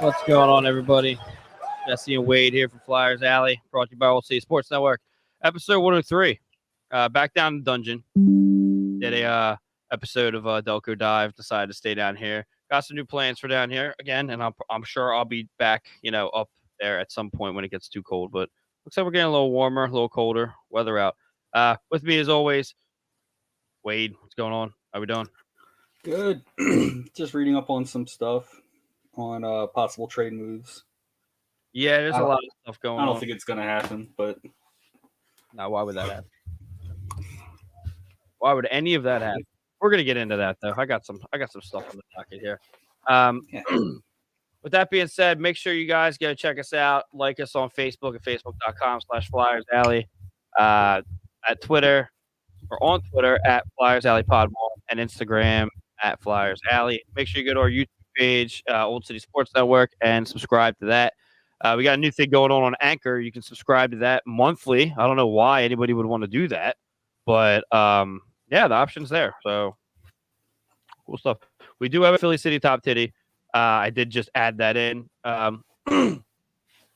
What's going on, everybody? Jesse and Wade here from Flyers Alley, brought to you by Olde City Sports Network. Episode 103. Back down in the dungeon. Did a episode of Delco Dive. Decided to stay down here. Got some new plans for down here again, and I'm sure I'll be back, up there at some point when it gets too cold. But looks like we're getting a little warmer, a little colder. Weather out. With me as always, Wade. What's going on? How we doing? Good. Just reading up on some stuff on possible trade moves. Yeah, there's a lot of stuff going on. I don't think it's going to happen, but now why would that happen? Why would any of that happen? We're gonna get into that though. I got some stuff on the docket here. With that being said, make sure you guys go check us out. Like us on Facebook at facebook.com/Flyers Alley. At Twitter or on Twitter at Flyers Alley Pod 1 and Instagram at Flyers Alley. Make sure you go to our YouTube page, Olde City Sports Network, and subscribe to that. We got a new thing going on Anchor. You can subscribe to that monthly. I don't know why anybody would want to do that, but yeah, the option's there. So cool stuff. We do have a Philly City Top Titty. I did just add that in. How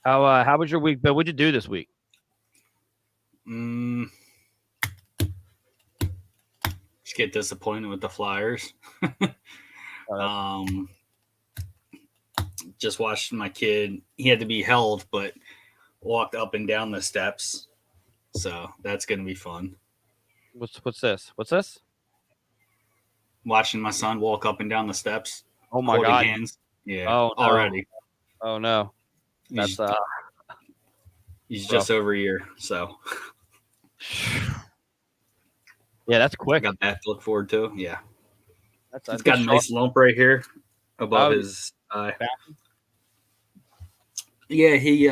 was your week, Bill? What'd you do this week? Just get disappointed with the Flyers. Just watched my kid. He had to be held, but walked up and down the steps. So that's going to be fun. What's this? What's this? Watching my son walk up and down the steps. Oh my God. Hands. Yeah. Oh, no. Already. Oh no. That's he's just over a year, so yeah, that's quick. Got that to look forward to. Yeah. He's got a nice lump right here above his eye. Yeah, he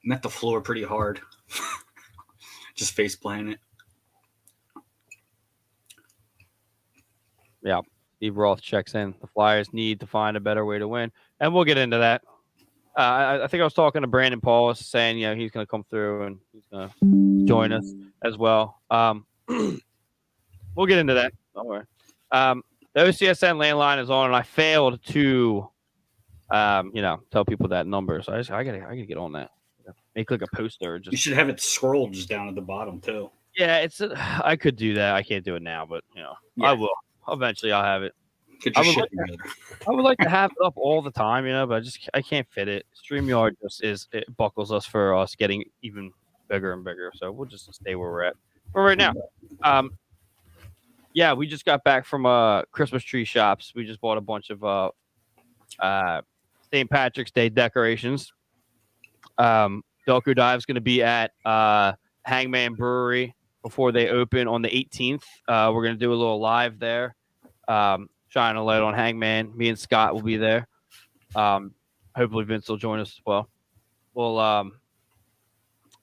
met the floor pretty hard. Just face planting it. Yeah. Steve Roth checks in. The Flyers need to find a better way to win. And we'll get into that. I think I was talking to Brandon Paul saying, he's going to come through and he's going to join us as well. We'll get into that. Don't worry. The OCSN landline is on, and I failed to, tell people that number. So I gotta get on that. Make like a poster. You should have it scrolled just down at the bottom too. Yeah, I could do that. I can't do it now, but yeah. I will. Eventually, I'll have it. I would like to have it up all the time, but I can't fit it. StreamYard it buckles us for us getting even bigger and bigger. So we'll just stay where we're at. But right now, yeah, we just got back from Christmas tree shops. We just bought a bunch of St. Patrick's Day decorations. Delco Dive's going to be at Hangman Brewery before they open on the 18th. We're going to do a little live there. Shine a light on Hangman. Me and Scott will be there. Hopefully Vince will join us as well.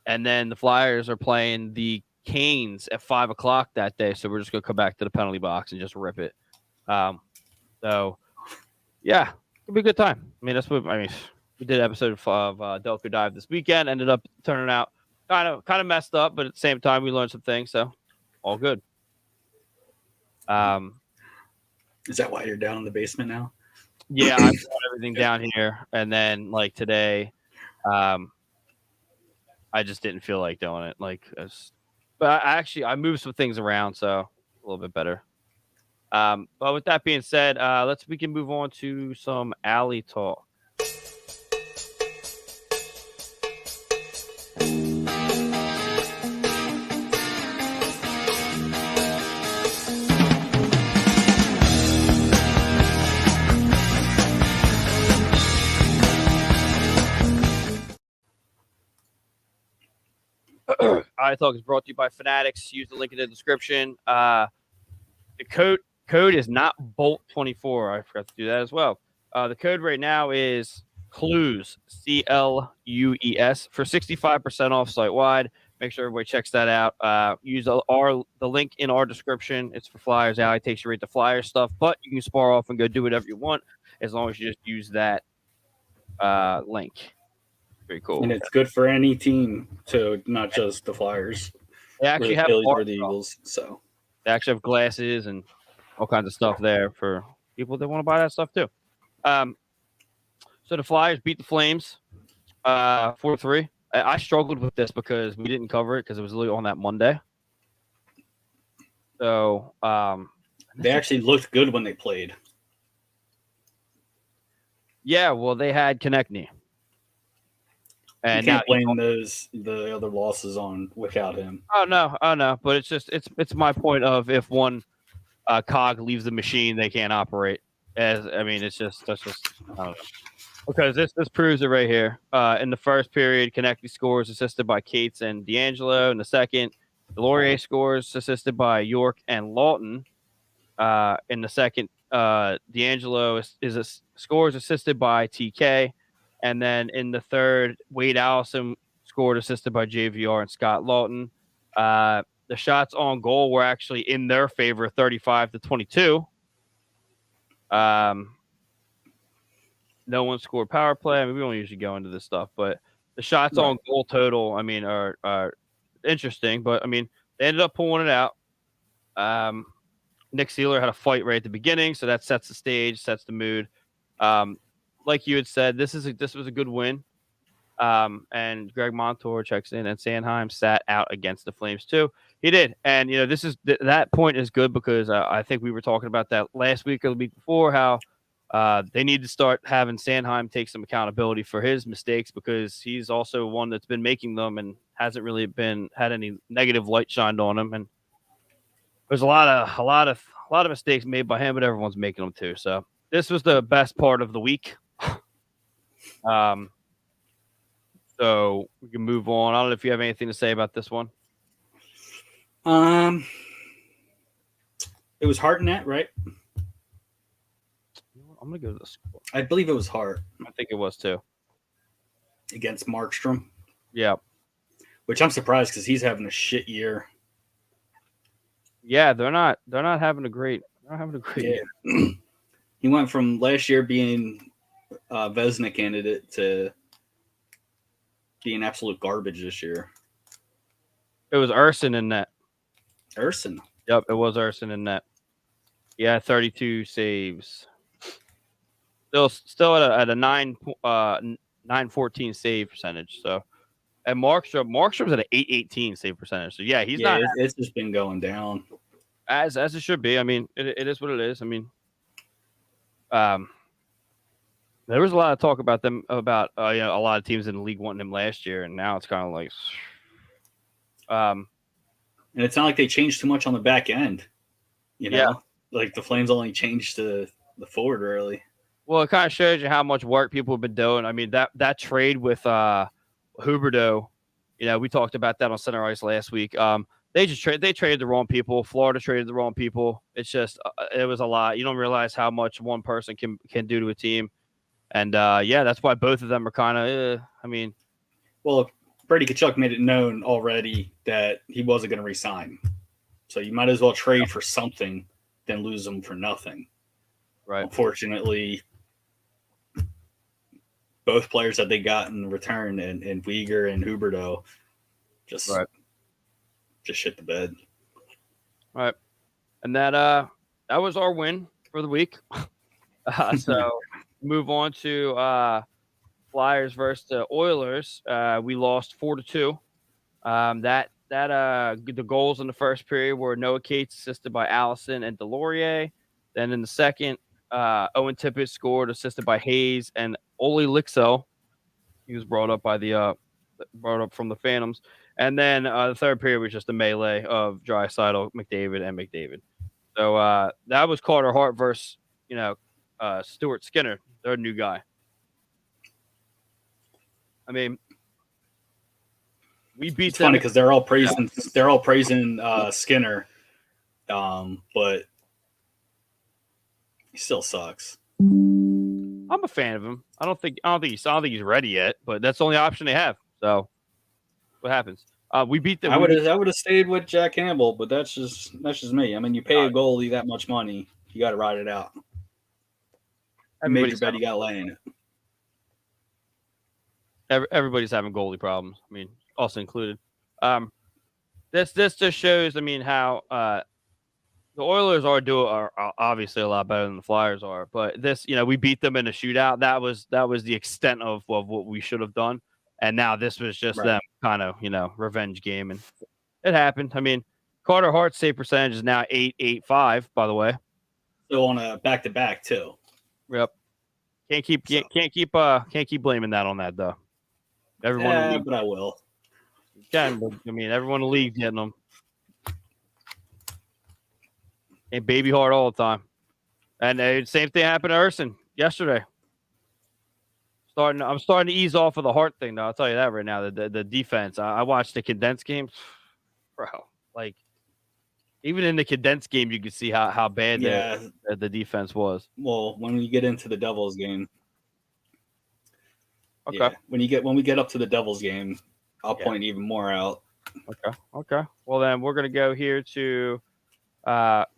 And then the Flyers are playing the Canes at 5:00 that day, so we're just gonna come back to the penalty box and just rip it. So yeah, it'll be a good time. We did an episode of Delco Dive this weekend. Ended up turning out kind of messed up, but at the same time we learned some things, so all good. Is that why you're down in the basement now? Yeah, I put everything down here, and then like today, I just didn't feel like doing it. But I moved some things around, so a little bit better. But with that being said, we can move on to some alley talk. Alley Talk is brought to you by Fanatics. Use the link in the description. The code is not Bolt24. I forgot to do that as well. The code right now is CLUES, CLUES, for 65% off site wide. Make sure everybody checks that out. Use the link in our description. It's for Flyers Alley. It takes you right to Flyers stuff, but you can spar off and go do whatever you want as long as you just use that link. Pretty cool. And it's good for any team, too, not just the Flyers. They actually have Phillies or the Eagles. So they actually have glasses and all kinds of stuff there for people that want to buy that stuff too. So the Flyers beat the Flames 4-3. I struggled with this because we didn't cover it because it was literally on that Monday. So they actually looked good when they played. Yeah, well, they had Konechny. And you can't blame the other losses on without him. Oh no. But it's just it's my point of if one cog leaves the machine, they can't operate. It's just I don't know. Because this proves it right here. In the first period, Konechny scores assisted by Cates and D'Angelo. In the second, Delorier scores assisted by York and Lawton. In the second, D'Angelo scores assisted by TK. And then in the third, Wade Allison scored assisted by JVR and Scott Lawton. The shots on goal were actually in their favor, 35-22. No one scored power play. I mean, we don't usually go into this stuff, but the shots on goal total, are interesting. But they ended up pulling it out. Nick Seeler had a fight right at the beginning, so that sets the stage, sets the mood. Like you had said, this was a good win. And Greg Montour checks in, and Sanheim sat out against the Flames too. He did, and that point is good because I think we were talking about that last week or the week before how they need to start having Sanheim take some accountability for his mistakes because he's also one that's been making them and hasn't really had any negative light shined on him. And there's a lot of mistakes made by him, but everyone's making them too. So this was the best part of the week. So we can move on. I don't know if you have anything to say about this one. It was Hartnett, right? I'm gonna go to the score. I believe it was Hart. I think it was too. Against Markstrom. Yeah. Which I'm surprised because he's having a shit year. Yeah, they're not having a great year. He went from last year being a Vezina candidate to being absolute garbage this year. It was Urson in net. Urson? Yep, it was Urson in net. Yeah, 32 saves. Still at a 914 save percentage. So, and Markstrom's at an 818 save percentage. So yeah, he's not. It's just been going down as it should be. It is what it is. There was a lot of talk about them a lot of teams in the league wanting him last year, and now it's kind of like, and it's not like they changed too much on the back end. Like the Flames only changed the forward really. Well, it kind of shows you how much work people have been doing. That trade with Huberdeau, we talked about that on Center Ice last week. They traded the wrong people. Florida traded the wrong people. It's just it was a lot. You don't realize how much one person can do to a team. And that's why both of them are kind of. Well, Brady Tkachuk made it known already that he wasn't going to resign, so you might as well trade for something than lose them for nothing. Right. Unfortunately, both players that they got in return, and Weegar and Huberdeau, just shit the bed. All right, and that was our win for the week. So move on to Flyers versus the Oilers. We lost 4-2. The goals in the first period were Noah Cates assisted by Allison and Delorier. Then in the second, Owen Tippett scored assisted by Hayes and Ole Lixell. He was brought up from the Phantoms. And then the third period was just a melee of Draisaitl, McDavid, and McDavid. So that was Carter Hart versus Stuart Skinner, their new guy. We beat it's them. Funny because they're all praising Skinner, but he still sucks. I'm a fan of him. I don't think he's ready yet, but that's the only option they have. So what happens? We beat them. I would have stayed with Jack Campbell, but that's just me. You pay a goalie that much money, you got to ride it out. You made your bet, you got laying it. Everybody's having goalie problems. Us included. This just shows. How The Oilers are obviously a lot better than the Flyers are, but this, we beat them in a shootout. That was the extent of what we should have done, and now this was just Right. them kind of revenge game, and it happened. I mean, Carter Hart's save percentage is now 8.85. By the way, So on a back-to-back too. yep. Can't keep blaming that on that though. Everyone in the league But I will. can, but I mean, everyone in the league getting them. And baby hard all the time. And same thing happened to Urson yesterday. I'm starting to ease off of the Hart thing, though. I'll tell you that right now. The defense. I watched the condensed game, bro. Like, even in the condensed game, you could see how bad the defense was. Well, when we get into the Devils game, okay. Yeah, when we get up to the Devils game, I'll point even more out. Okay. Well, then we're gonna go here to.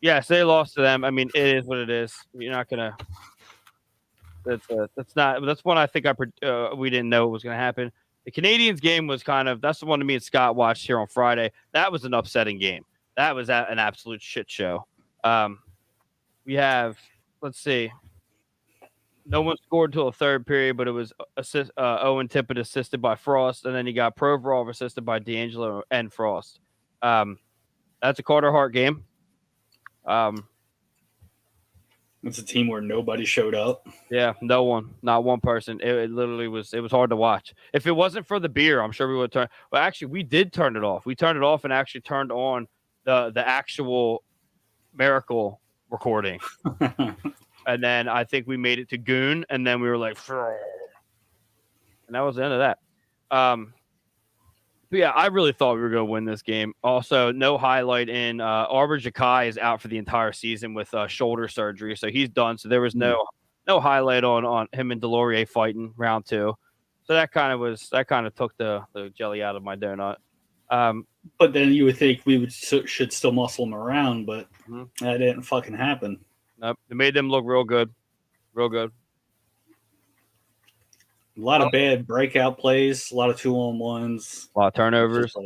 Yes, they lost to them. I mean, it is what it is. You're not gonna. That's one I think we didn't know was gonna happen. The Canadiens game was that's the one that me and Scott watched here on Friday. That was an upsetting game. That was an absolute shit show. We have, let's see, no one scored until the third period, but it was Owen Tippett assisted by Frost, and then you got Provorov assisted by D'Angelo and Frost. That's a Carter Hart game. It's a team where nobody showed up. Yeah, no one, not one person. It literally was. It was hard to watch. If it wasn't for the beer, I'm sure we would turn. Well, actually, we did turn it off. We turned it off and actually turned on the actual Miracle recording. And then I think we made it to Goon, and then we were like, and that was the end of that. But yeah, I really thought we were going to win this game. Also, no highlight in Arbor Jakai is out for the entire season with shoulder surgery, so he's done. So there was no highlight on him and Delorier fighting round 2. So that kind of took the jelly out of my donut. But then you would think we should still muscle them around, but that didn't fucking happen. Nope. It made them look real good. Real good. A lot of bad breakout plays, a lot of 2-on-1s. A lot of turnovers.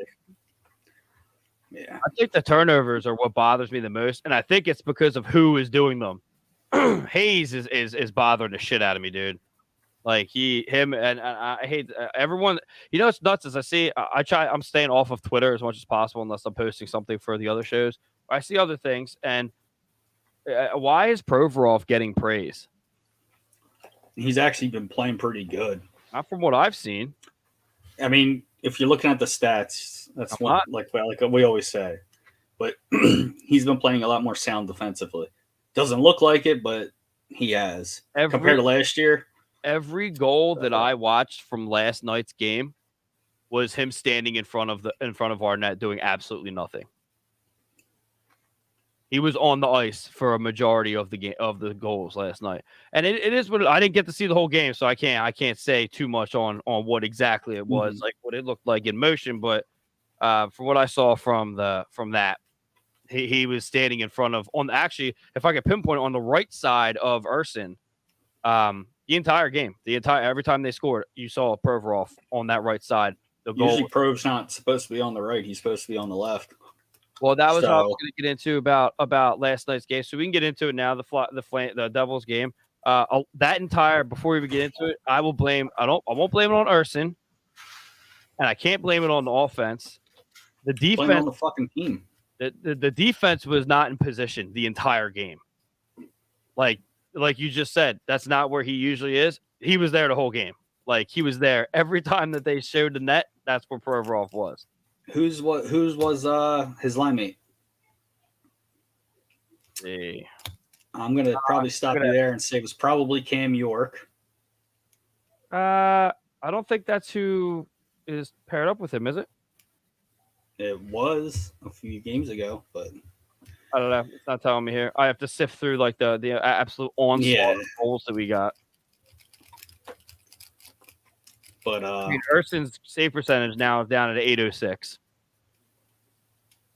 Yeah. I think the turnovers are what bothers me the most, and I think it's because of who is doing them. Hayes is bothering the shit out of me, dude. Like and I hate everyone. It's nuts as I see. I'm staying off of Twitter as much as possible unless I'm posting something for the other shows. I see other things, and why is Provorov getting praise? He's actually been playing pretty good. Not from what I've seen. I mean, if you're looking at the stats, that's what like we always say. But he's been playing a lot more sound defensively. Doesn't look like it, but he has. Compared to last year. Every goal that I watched from last night's game was him standing in front of our net doing absolutely nothing. He was on the ice for a majority of the game of the goals last night, and it is what I didn't get to see the whole game, so I can't say too much on what exactly it was, like what it looked like in motion. But from what I saw from that, he was standing in front of actually, if I could pinpoint on the right side of Urson, the entire game, every time they scored, you saw Provorov on that right side. The goal. Usually, Prov's not supposed to be on the right; he's supposed to be on the left. Well, that was what I was going to get into about last night's game. So we can get into it now. The Devils game. Before we even get into it, I won't blame it on Urson, and I can't blame it on the offense. The defense blame it on the fucking team. The defense was not in position the entire game. Like you just said, that's not where he usually is. He was there the whole game. Like he was there every time that they showed the net. That's where Provorov was. Whose was his line mate? See. I'm gonna probably stop you there and say it was probably Cam York. I don't think that's who is paired up with him, is it? It was a few games ago, but I don't know. It's not telling me here. I have to sift through like the absolute onslaught of goals that we got. But Urson's save percentage now is down at 806.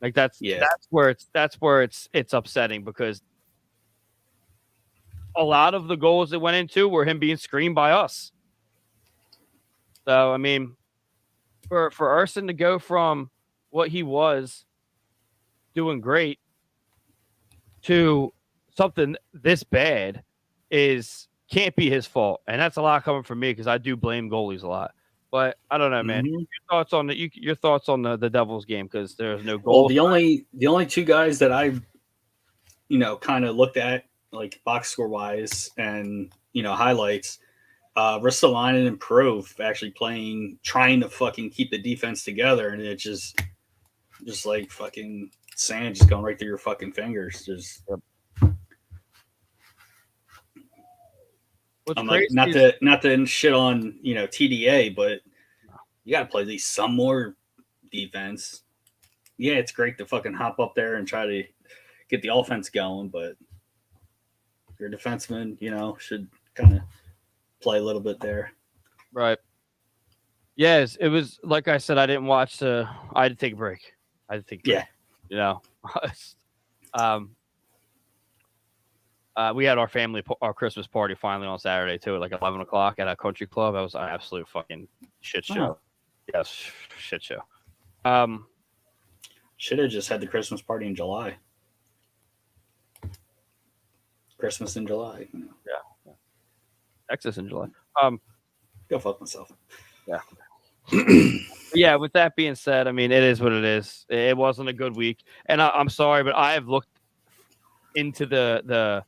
Like that's where it's upsetting because a lot of the goals that went into were him being screened by us. So I mean, for Urson to go from what he was doing great to something this bad can't be his fault, and that's a lot coming from me because I do blame goalies a lot. But I don't know, man. Your thoughts on the Devils game because there's no goal. Well, the only two guys that I, kind of looked at like box score wise and highlights, Ristolainen and Prove actually trying to fucking keep the defense together, and it's just like fucking sand just going right through your fucking fingers. I'm like, not to shit on TDA, but you got to play at least some more defense. Yeah, it's great to fucking hop up there and try to get the offense going, but your defenseman, should kind of play a little bit there. Right. Yes, it was like I said. I didn't watch I had to take a break. Yeah. We had our Christmas party finally on Saturday too, at like 11 o'clock at a country club. That was an absolute fucking shit show. Yes, shit show. Should have just had the Christmas party in July. Christmas in July. Yeah. Texas in July. Go fuck myself. Yeah. Yeah, with that being said, I mean, it is what it is. It wasn't a good week. And I'm sorry, but I have looked into because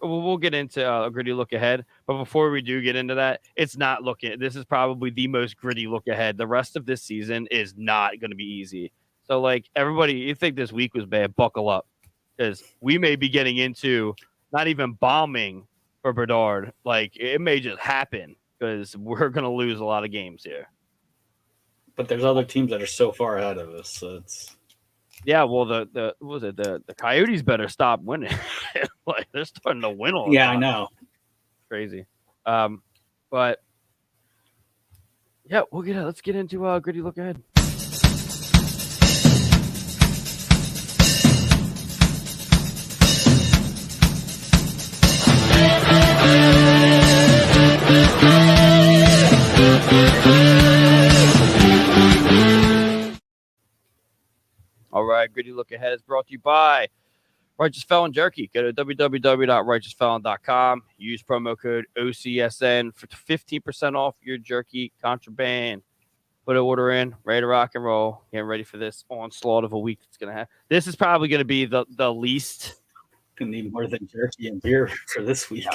we'll get into a gritty look ahead. But before we do get into that, it's not looking. This is probably the most gritty look ahead. The rest of this season is not going to be easy. So, like, everybody, you think this week was bad, buckle up. Because we may be getting into not even bombing for Bedard. Like, it may just happen because we're going to lose a lot of games here. But there's other teams that are so far ahead of us. So it's... Yeah, well, the Coyotes better stop winning. Like, they're starting to win all the time. I know. Crazy. But, yeah, let's get into a gritty look ahead. All right, gritty look ahead is brought to you by Righteous Felon Jerky. Go to www.righteousfelon.com. Use promo code OCSN for 15% off your jerky contraband. Put an order in, ready to rock and roll. Getting ready for this onslaught of a week that's going to happen. This is probably going to be the least. Going to need more than jerky and beer for this week.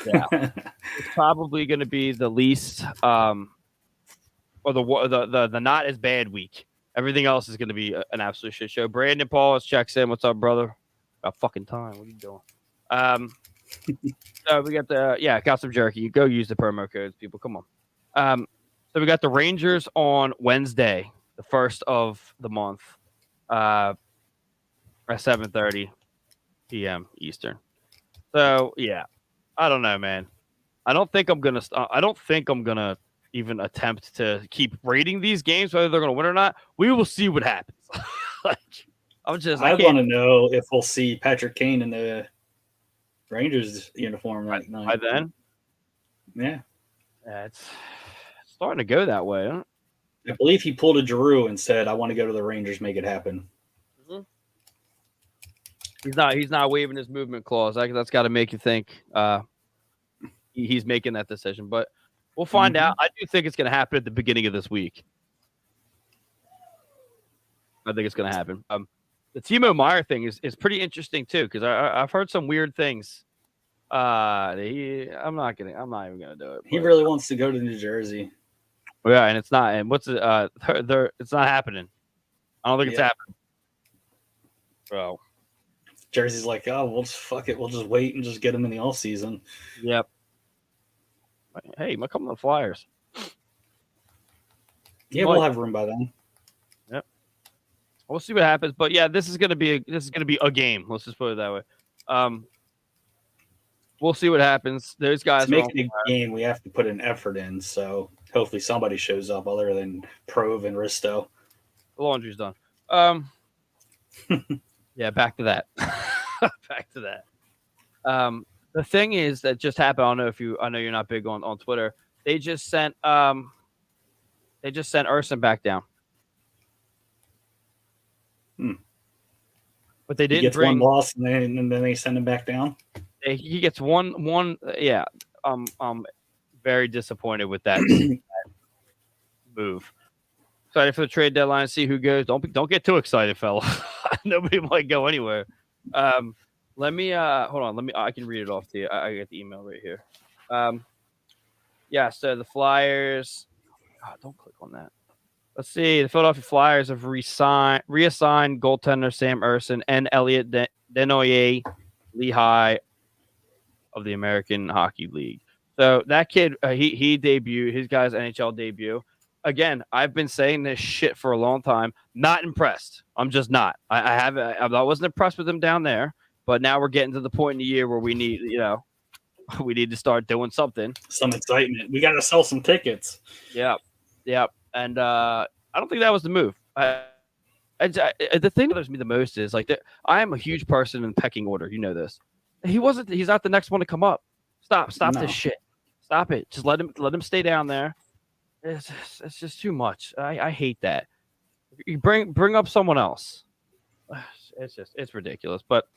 Yeah. It's probably going to be the least or the not as bad week. Everything else is going to be an absolute shit show. Brandon Paul checks in. What's up, brother? About fucking time. What are you doing? So we got got some jerky. You go use the promo codes, people. Come on. So we got the Rangers on Wednesday, the 1st of the month, at 7:30 p.m. Eastern. So yeah, I don't know, man. I don't think I'm gonna even attempt to keep rating these games, whether they're going to win or not. We will see what happens. I want to know if we'll see Patrick Kane in the Rangers uniform right now. By then? Yeah. It's starting to go that way. Huh? I believe he pulled a Giroux and said, I want to go to the Rangers, make it happen. Mm-hmm. He's not waiving his movement clause. That's got to make you think he's making that decision. But we'll find out. I do think it's going to happen at the beginning of this week. I think it's going to happen. The Timo Meier thing is pretty interesting too, because I've heard some weird things. I'm not even gonna do it. He really wants to go to New Jersey. Yeah, and it's not. And what's it? It's not happening. I don't think it's happening. Bro, Jersey's like, oh, we'll just fuck it. We'll just wait and just get him in the off season. Yep. Hey, you might come to the Flyers. Yeah, we'll have room by then. Yep. We'll see what happens, but yeah, this is gonna be a game. Let's just put it that way. We'll see what happens. Those guys to make it a game, we have to put an effort in. So hopefully somebody shows up other than Prove and Risto. The laundry's done. Yeah, back to that. Back to that. The thing is that just happened. I know you're not big on Twitter. They just sent Urson back down. But they didn't he gets bring. one loss, and then they send him back down. He gets one. Yeah, I'm very disappointed with that move. Excited for the trade deadline. See who goes. Don't get too excited, fella. Nobody might go anywhere. Let me hold on. I can read it off to you. I got the email right here. Yeah. So the Flyers. God, don't click on that. Let's see. The Philadelphia Flyers have reassigned goaltender Sam Ersson and Elliot Denoyer Lehigh of the American Hockey League. So that kid, he debuted his guy's NHL debut. Again, I've been saying this shit for a long time. Not impressed. I'm just not. I wasn't impressed with him down there, but now we're getting to the point in the year where we need, we need to start doing something. Some excitement. We got to sell some tickets. Yeah. And I don't think that was the move. The thing that bothers me the most is like I am a huge person in pecking order. You know this. He's not the next one to come up. Stop this shit. Stop it. Just let him stay down there. It's just too much. I hate that. You bring up someone else. It's ridiculous. But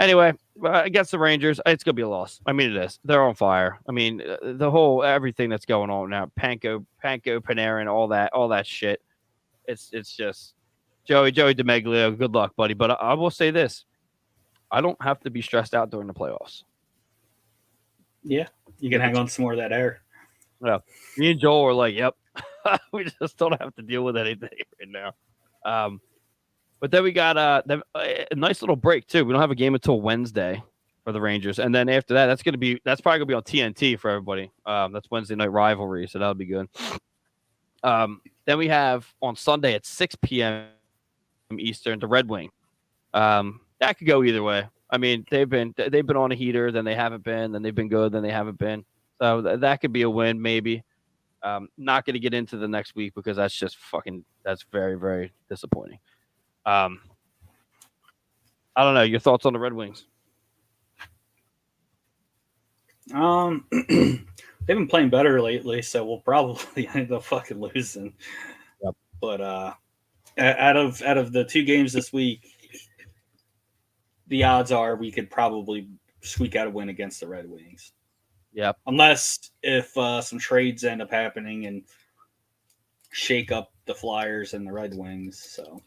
anyway, against the Rangers, it's gonna be a loss. I mean, it is. They're on fire. I mean, everything that's going on now, Panko, Panarin, all that shit. It's just Joey DeMeglio. Good luck, buddy. But I will say this: I don't have to be stressed out during the playoffs. Yeah, you can hang on to some more of that air. Yeah, me and Joel are like, yep, we just don't have to deal with anything right now. But then we got a nice little break too. We don't have a game until Wednesday for the Rangers, and then after that, that's probably gonna be on TNT for everybody. That's Wednesday night rivalry, so that'll be good. Then we have on Sunday at 6 p.m. Eastern the Red Wing. That could go either way. I mean, they've been on a heater, then they haven't been, then they've been good, then they haven't been. So that could be a win, maybe. Not going to get into the next week because that's very, very disappointing. I don't know. Your thoughts on the Red Wings? They've been playing better lately, so we'll probably end up fucking losing. Yep. But out of the two games this week, the odds are we could probably squeak out a win against the Red Wings. Yep. Unless if some trades end up happening and shake up the Flyers and the Red Wings. So,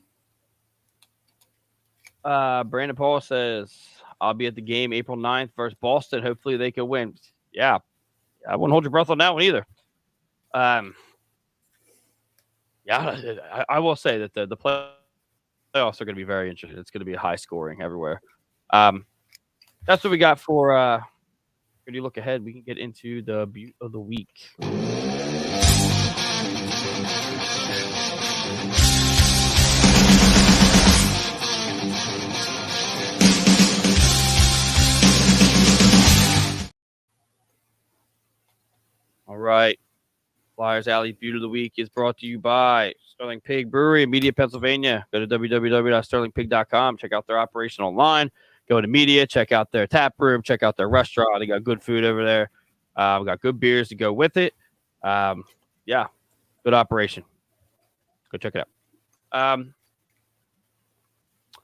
Brandon Paul says, I'll be at the game April 9th versus Boston. Hopefully they can win. Yeah. I wouldn't hold your breath on that one either. I will say that the playoffs are going to be very interesting. It's going to be high scoring everywhere. That's what we got for when you look ahead. We can get into the Butte of the Week. All right. Flyers Alley Butte of the Week is brought to you by Sterling Pig Brewery in Media, Pennsylvania. Go to www.sterlingpig.com. Check out their operation online. Go to Media. Check out their tap room. Check out their restaurant. They got good food over there. We got good beers to go with it. Yeah, good operation. Go check it out.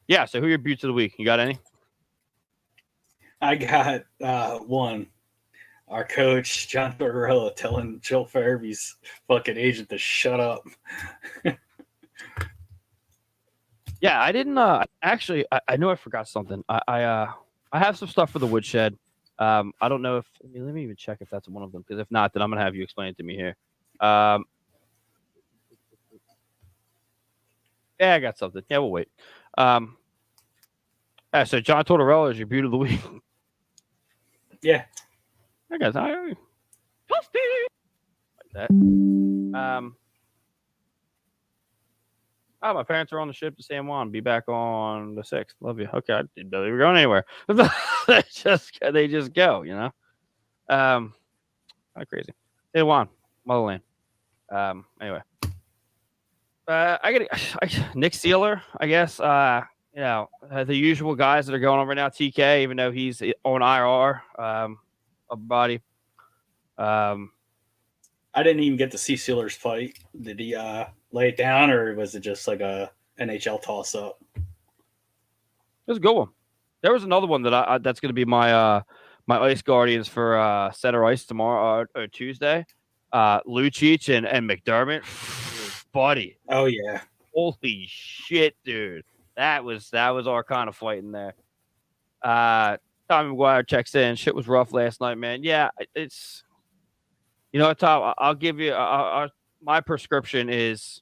Yeah, so who are your Buttes of the Week? You got any? I got one. Our coach, John Tortorella, telling Joel Farabee's fucking agent to shut up. Yeah, I didn't actually I know I forgot something. I have some stuff for the woodshed. I don't know if let me even check if that's one of them, because if not, then I'm gonna have you explain it to me here. Yeah, I got something. Yeah, we'll wait. Yeah, so John Tortorella is your Butte of the Week. Yeah. I guess like that. My parents are on the ship to San Juan. Be back on the 6th. Love you. Okay, I didn't know they were going anywhere. they just go, you know. Kind of crazy. San Juan, motherland. Anyway, Nick Sealer, I guess. The usual guys that are going on right now. TK, even though he's on IR. Body. I didn't even get to see Sealer's fight. Did he lay it down, or was it just like a NHL toss up? was a good one. There was another one that that's going to be my my Ice Guardians for center ice tomorrow or Tuesday. Lucic and McDermott, buddy. Oh yeah. Holy shit, dude. That was our kind of fight in there. Tommy McGuire checks in. Shit was rough last night, man. Yeah, it's Tom, I'll give you my prescription is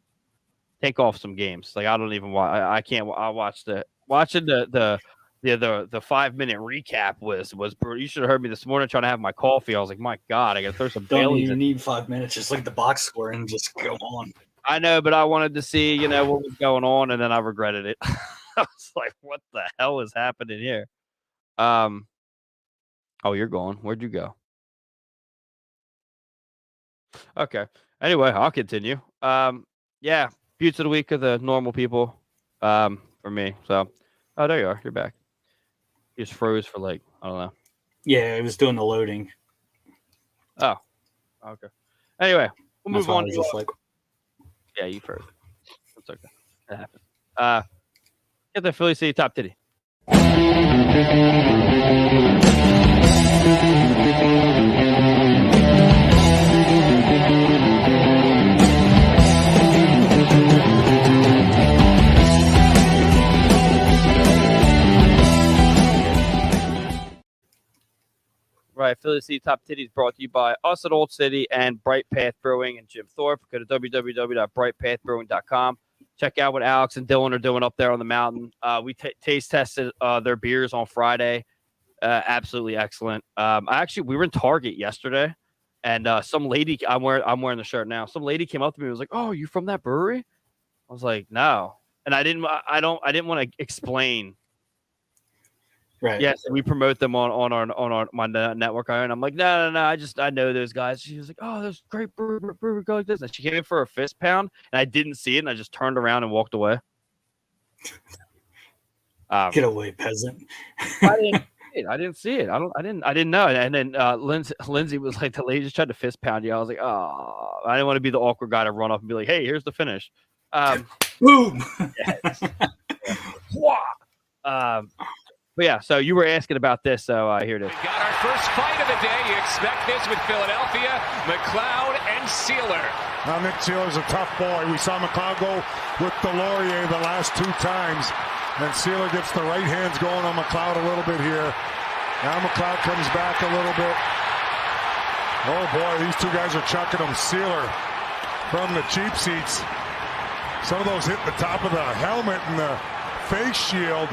take off some games. Like I don't even watch. I can't. I watched watching the 5-minute recap was brutal. You should have heard me this morning trying to have my coffee. I was like, my God, I got to throw some Don't Baileys you in. need 5 minutes? Just like the box score and just go on. I know, but I wanted to see what was going on, and then I regretted it. I was like, what the hell is happening here? Oh, you're gone. Where'd you go? Okay. Anyway, I'll continue. Yeah, Buttes of the week of the normal people. For me. So, oh, there you are. You're back. You just froze for like I don't know. Yeah, it was doing the loading. Oh, okay. Anyway, we'll move on. Just like, yeah, you froze. That's okay. It happens. Get the Philly City top titty. Right, Philly City Top Titties brought to you by us at Olde City and Bright Path Brewing and Jim Thorpe. Go to www.brightpathbrewing.com. Check out what Alex and Dylan are doing up there on the mountain. We taste tested their beers on Friday. Absolutely excellent. We were in Target yesterday, and some lady I'm wearing the shirt now. Some lady came up to me and was like, "Oh, you from that brewery?" I was like, "No," and I didn't want to explain. right. Yes, we promote them on my network. And I'm like, no. I know those guys. She was like, oh, there's great brewery go like this. And she came in for a fist pound, and I didn't see it, and I just turned around and walked away. Get away, peasant. I didn't see it. I didn't know. And then Lindsay was like, the lady just tried to fist pound you. I was like, oh, I didn't want to be the awkward guy to run up and be like, hey, here's the finish. Boom. But yeah, so you were asking about this, so here it is. We got our first fight of the day. You expect this with Philadelphia, McLeod and Sealer. Now Nick Sealer's a tough boy. We saw McLeod go with Delorier the last 2 times, and Sealer gets the right hands going on McLeod a little bit here. Now McLeod comes back a little bit. Oh boy, these 2 guys are chucking him. Sealer from the cheap seats. Some of those hit the top of the helmet and the face shield.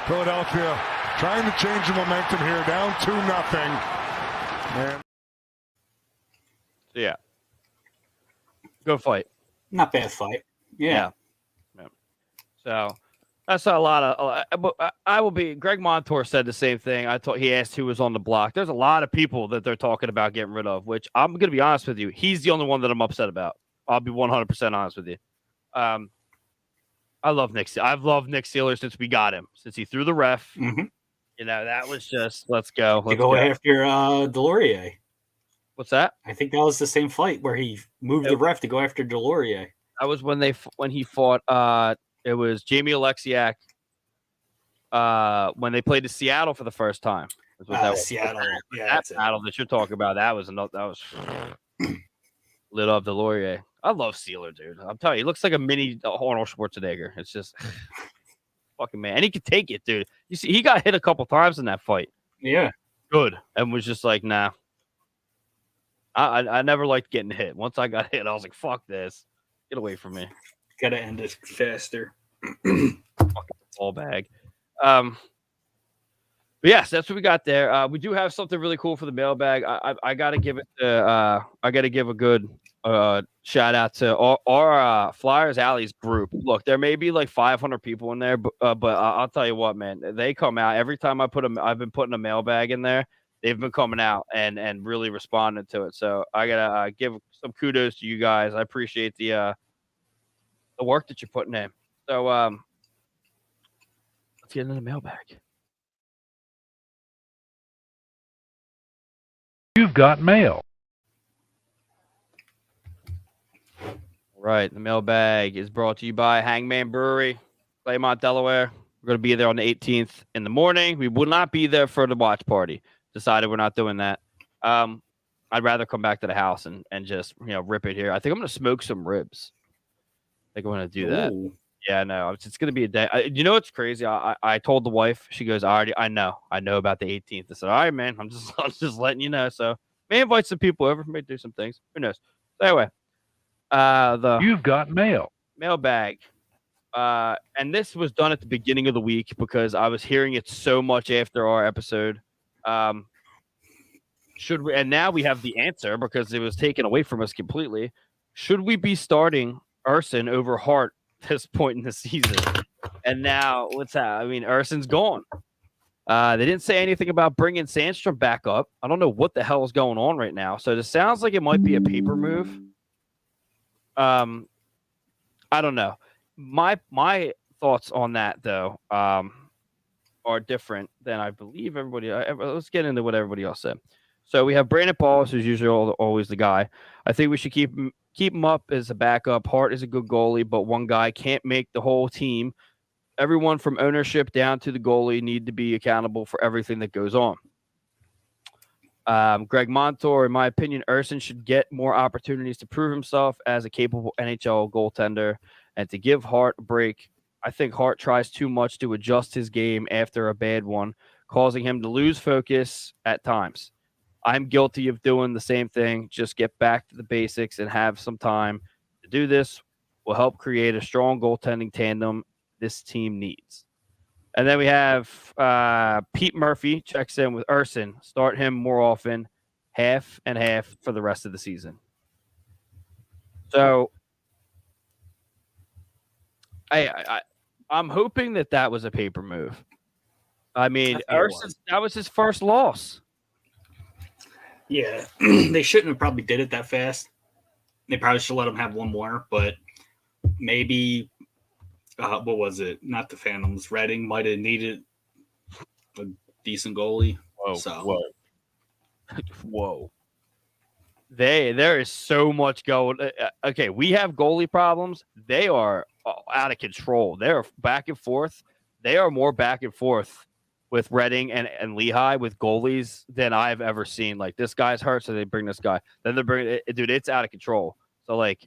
Philadelphia trying to change the momentum here, down 2-0. And yeah, good fight. Not bad fight. Yeah. So that's a lot of. I will be. Greg Montour said the same thing. He asked who was on the block. There's a lot of people that they're talking about getting rid of. Which I'm going to be honest with you. He's the only one that I'm upset about. I'll be 100% honest with you. I love Nick. I've loved Nick Sealer since we got him. Since he threw the ref, that was just let's go. Let's go after Delorier. What's that? I think that was the same fight where he moved the ref to go after Delorier. That was when he fought. It was Jamie Alexiak. When they played to Seattle for the first time. Seattle. That battle that you're talking about. That was lit up Delorier. I love Sealer, dude. I'm telling you, he looks like a mini Arnold Schwarzenegger. It's just fucking man. And he could take it, dude. You see, he got hit a couple times in that fight. Yeah. Good. And was just like, nah. I never liked getting hit. Once I got hit, I was like, fuck this. Get away from me. Gotta end it faster. Fucking ball bag. But yes, that's what we got there. We do have something really cool for the mailbag. I gotta give it I gotta give a good shout out to our Flyers Alleys group. Look, there may be like 500 people in there, but I'll tell you what, man, they come out every time I've been putting a mailbag in there. They've been coming out and really responding to it. So I gotta give some kudos to you guys. I appreciate the work that you're putting in. So let's get into the mailbag. You've got mail. Right. The mailbag is brought to you by Hangman Brewery, Claymont, Delaware. We're going to be there on the 18th in the morning. We will not be there for the watch party. Decided we're not doing that. I'd rather come back to the house and just rip it here. I think I'm going to smoke some ribs. I think I'm going to do that. Ooh. Yeah, no, it's going to be a day. You know what's crazy? I told the wife. She goes, I know about the 18th. I said, all right, man. I'm just letting you know. So may invite some people over. May do some things. Who knows? So anyway, You've got mailbag. And this was done at the beginning of the week because I was hearing it so much after our episode. Should we? And now we have the answer because it was taken away from us completely. Should we be starting Urson over Hart at this point in the season? And now what's that? I mean, Urson's gone. They didn't say anything about bringing Sandstrom back up. I don't know what the hell is going on right now. So this sounds like it might be a paper move. I don't know. My thoughts on that though are different than I believe everybody. Let's get into what everybody else said. So we have Brandon Paulus, who's usually always the guy. I think we should keep him up as a backup. Hart is a good goalie, but one guy can't make the whole team. Everyone from ownership down to the goalie need to be accountable for everything that goes on. Greg Montour, in my opinion, Urson should get more opportunities to prove himself as a capable NHL goaltender and to give Hart a break. I think Hart tries too much to adjust his game after a bad one, causing him to lose focus at times. I'm guilty of doing the same thing. Just get back to the basics and have some time to do this will help create a strong goaltending tandem this team needs. And then we have Pete Murphy checks in with Urson. Start him more often, half and half for the rest of the season. So I'm hoping that was a paper move. I mean, Urson, that was his first loss. Yeah, they shouldn't have probably did it that fast. They probably should let him have one more, but maybe what was it? Not the Phantoms. Reading might have needed a decent goalie. Whoa. There is so much going. Okay, we have goalie problems. They are out of control. They're back and forth. They are more back and forth with Reading and Lehigh with goalies than I've ever seen. Like, this guy's hurt, so they bring this guy. Then they bring it. Dude, it's out of control. So, like,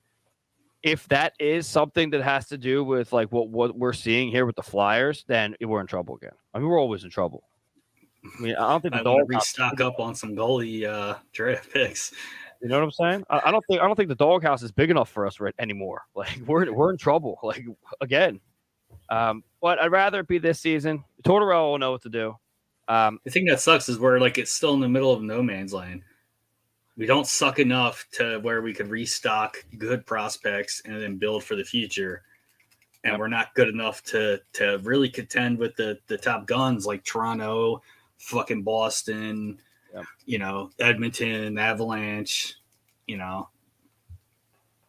if that is something that has to do with, like, what we're seeing here with the Flyers, then we're in trouble again. I mean, we're always in trouble. I mean, I don't think I want to restock up on some goalie draft picks. You know what I'm saying? I don't think the doghouse is big enough for us anymore. Like, we're in trouble. Like, again. But I'd rather it be this season. Tortorella will know what to do. The thing that sucks is we're like it's still in the middle of no man's land. We don't suck enough to where we could restock good prospects and then build for the future. And we're not good enough to really contend with the top guns like Toronto, fucking Boston, Edmonton, Avalanche,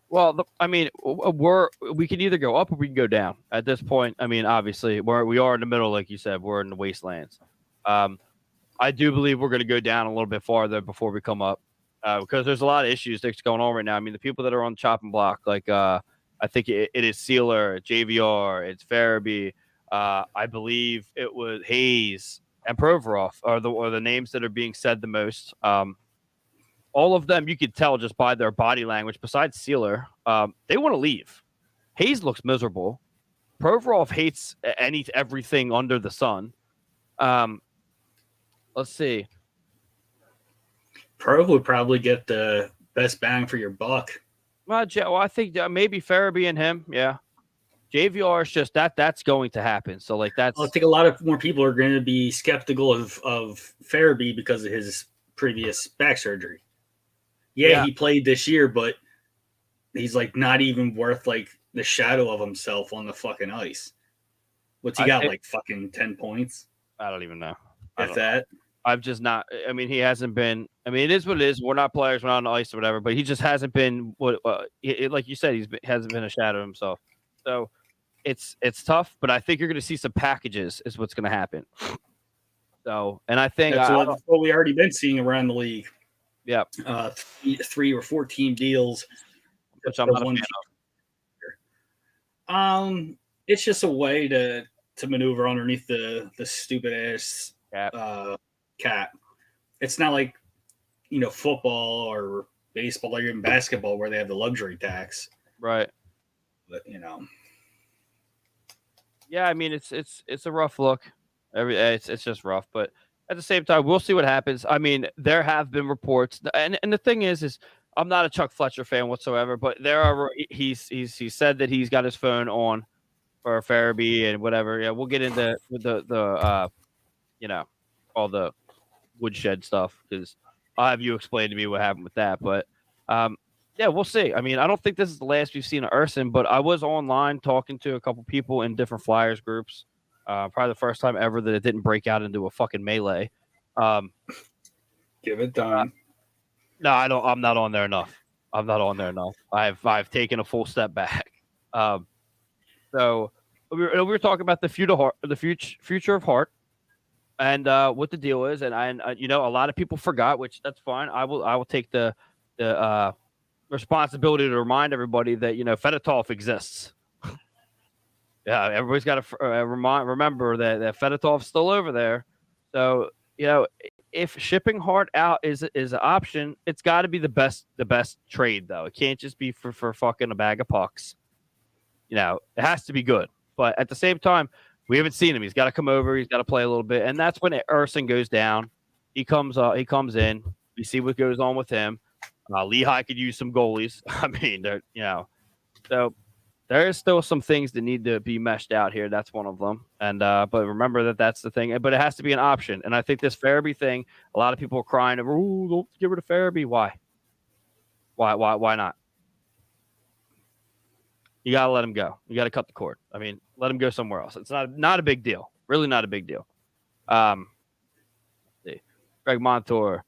Well, we can either go up or we can go down. At this point, I mean, obviously, we are in the middle, like you said. We're in the wastelands. I do believe we're going to go down a little bit farther before we come up because there's a lot of issues that's going on right now. I mean, the people that are on the chopping block, like I think it is Sealer, JVR, it's Farabee. I believe it was Hayes and Provorov are the names that are being said the most. All of them, you could tell just by their body language, besides Sealer, they want to leave. Hayes looks miserable. Provorov hates everything under the sun. Let's see. Pro would probably get the best bang for your buck. Well, I think maybe Farabee and him, yeah. JVR is just that's going to happen. So, like, that's. I think a lot of more people are going to be skeptical of Farabee because of his previous back surgery. Yeah, he played this year, but he's like not even worth like the shadow of himself on the fucking ice. What's he got, like fucking 10 points? I don't even know. I've just not. I mean, he hasn't been. I mean, it is what it is. We're not players. We're not on the ice or whatever. But he just hasn't been what, like you said, hasn't been a shadow of himself. So it's tough. But I think you're going to see some packages is what's going to happen. So, and I think that's what we already been seeing around the league. Yeah, 3 or 4 team deals, which I'm not a fan of. It's just a way to to maneuver underneath the stupid ass cap. It's not like football or baseball or even basketball where they have the luxury tax, right? But yeah, I mean it's a rough look. It's just rough, but at the same time, we'll see what happens. I mean, there have been reports, and the thing is I'm not a Chuck Fletcher fan whatsoever, but there are he said that he's got his phone on for Farabee and whatever. Yeah, we'll get into the all the woodshed stuff because I'll have you explain to me what happened with that. But yeah, we'll see. I mean, I don't think this is the last we've seen of Urson, but I was online talking to a couple people in different Flyers groups. Probably the first time ever that it didn't break out into a fucking melee. Give it time. No, I don't. I'm not on there enough. I've taken a full step back. So we were talking about the future of Hart, and what the deal is, and a lot of people forgot, which that's fine. I will take the responsibility to remind everybody that Fedotov exists. Yeah, everybody's got to remember that Fedotov's still over there. So if shipping Hart out is an option, it's got to be the best trade though. It can't just be for fucking a bag of pucks. It has to be good. But at the same time, we haven't seen him. He's got to come over. He's got to play a little bit, and that's when Urson goes down. He comes in. We see what goes on with him. Lehigh could use some goalies. I mean, so there is still some things that need to be meshed out here. That's one of them. And but remember that's the thing. But it has to be an option. And I think this Farabee thing, a lot of people are crying over. Ooh, don't get rid of Farabee. Why? Why not? You gotta let him go. You gotta cut the cord. I mean, let him go somewhere else. It's not a big deal. Really, not a big deal. See, Greg Montour.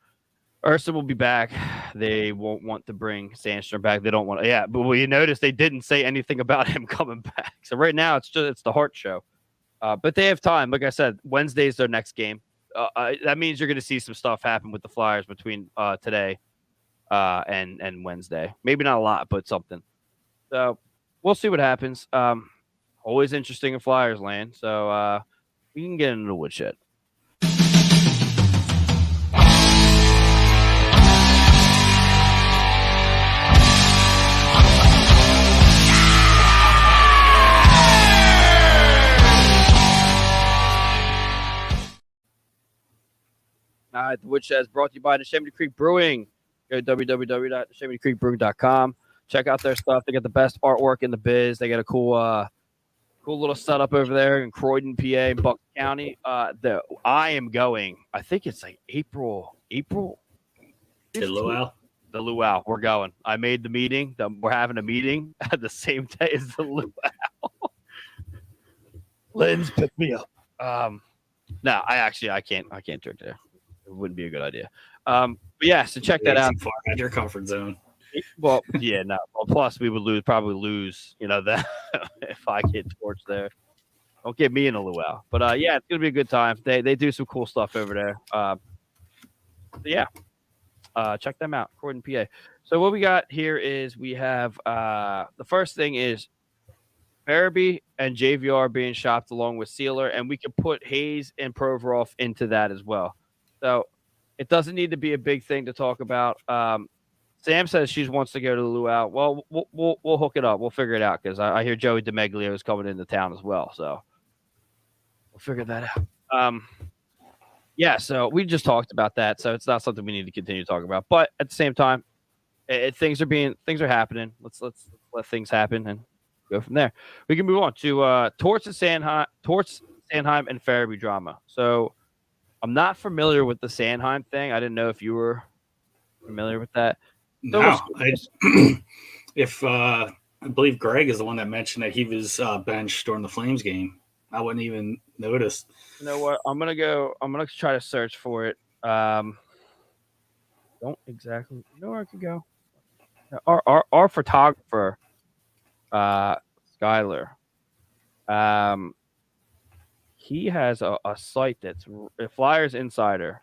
Urson will be back. They won't want to bring Sandstrom back. They don't want to. Yeah, but you notice they didn't say anything about him coming back. So right now it's the Hart show. But they have time. Like I said, Wednesday's their next game. That means you're going to see some stuff happen with the Flyers between today and Wednesday. Maybe not a lot, but something. So we'll see what happens. Always interesting in Flyers land. So we can get into the woodshed. All right, the Woodshed is brought to you by Neshaminy Creek Brewing. Go to www.neshamineycreekbrewing.com. Check out their stuff. They got the best artwork in the biz. They got a cool little setup over there in Croydon, PA, in Bucks County. I am going. I think it's like April. The luau. The luau. We're going. I made the meeting. We're having a meeting at the same day as the luau. Lynn's picked me up. No, I can't drink there. It wouldn't be a good idea. But yeah, so check that out. Far out your comfort zone. Well, yeah, no. Well, plus we would probably lose, that if I get torched there. Don't get me in a luau. But yeah, it's gonna be a good time. They do some cool stuff over there. Yeah. Check them out, Croydon, PA. So what we got here is we have the first thing is Farabee and JVR being shopped along with Sealer, and we can put Hayes and Provorov into that as well. So it doesn't need to be a big thing to talk about. Sam says she wants to go to the luau. Well, we'll hook it up. We'll figure it out because I hear Joey DeMeglio is coming into town as well. So we'll figure that out. Yeah, so we just talked about that. So it's not something we need to continue to talk about. But at the same time, things are happening. Let's let things happen and go from there. We can move on to Torts Sanheim and Farabee drama. So I'm not familiar with the Sanheim thing. I didn't know if you were familiar with that. No, I believe Greg is the one that mentioned that he was benched during the Flames game. I wouldn't even notice. You know what? I'm gonna try to search for it. Don't exactly know where I could go. Our photographer, Skyler, he has a site that's a Flyers Insider.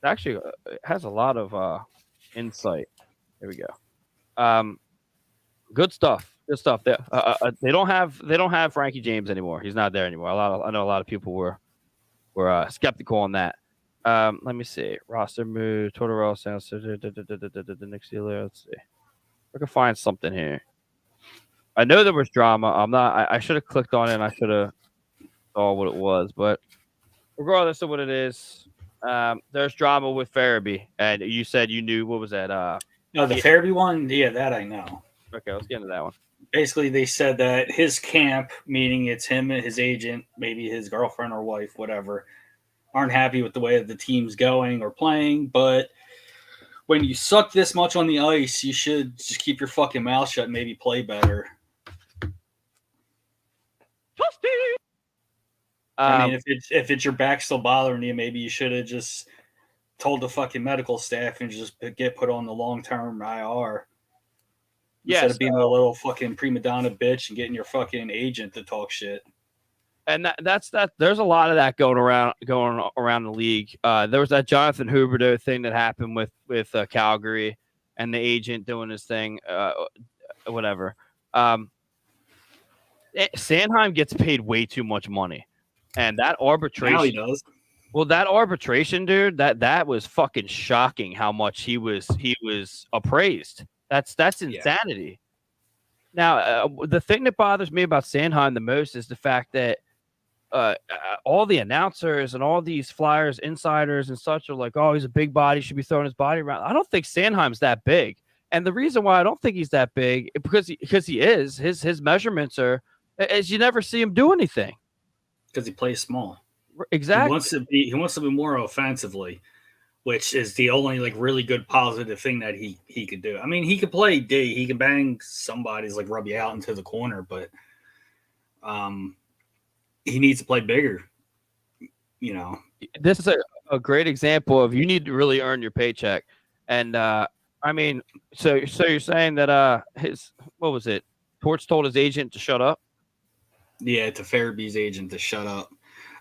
Actually, it has a lot of insight. Here we go. Good stuff. Good stuff. They don't have Frankie James anymore. He's not there anymore. I know a lot of people were skeptical on that. Let me see. Roster move. Tortorella sounds. The next dealer. Let's see. I can find something here. I know there was drama. I should have clicked on it. And I should have saw what it was. But regardless of what it is, there's drama with Farabee. And you said you knew, what was that? No, the Farabee one. Yeah, that I know. Okay, let's get into that one. Basically, they said that his camp, meaning it's him and his agent, maybe his girlfriend or wife, whatever, aren't happy with the way that the team's going or playing. But when you suck this much on the ice, you should just keep your fucking mouth shut and maybe play better. I mean, if it's your back still bothering you, maybe you should have just told the fucking medical staff and just get put on the long-term IR. Instead of being a little fucking prima donna bitch and getting your fucking agent to talk shit. And that's that. There's a lot of that going around the league. There was that Jonathan Huberdeau thing that happened with Calgary and the agent doing his thing, whatever. Sanheim gets paid way too much money, and that arbitration. Now he does. Well, that arbitration, dude, that was fucking shocking. How much he was appraised. That's insanity. Now, the thing that bothers me about Sanheim the most is the fact that all the announcers and all these Flyers insiders and such are like, oh, he's a big body, should be throwing his body around. I don't think Sanheim's that big. And the reason why I don't think he's that big is because he is. His measurements are, as you never see him do anything. Because he plays small. Exactly. He wants to be more offensively, which is the only like really good positive thing that he could do. I mean, he could play D. He can bang somebody's like rub you out into the corner, but he needs to play bigger. You know, this is a great example of you need to really earn your paycheck. And I mean, so you're saying that what was it? Torch told his agent to shut up. Yeah, to Farabee's agent to shut up.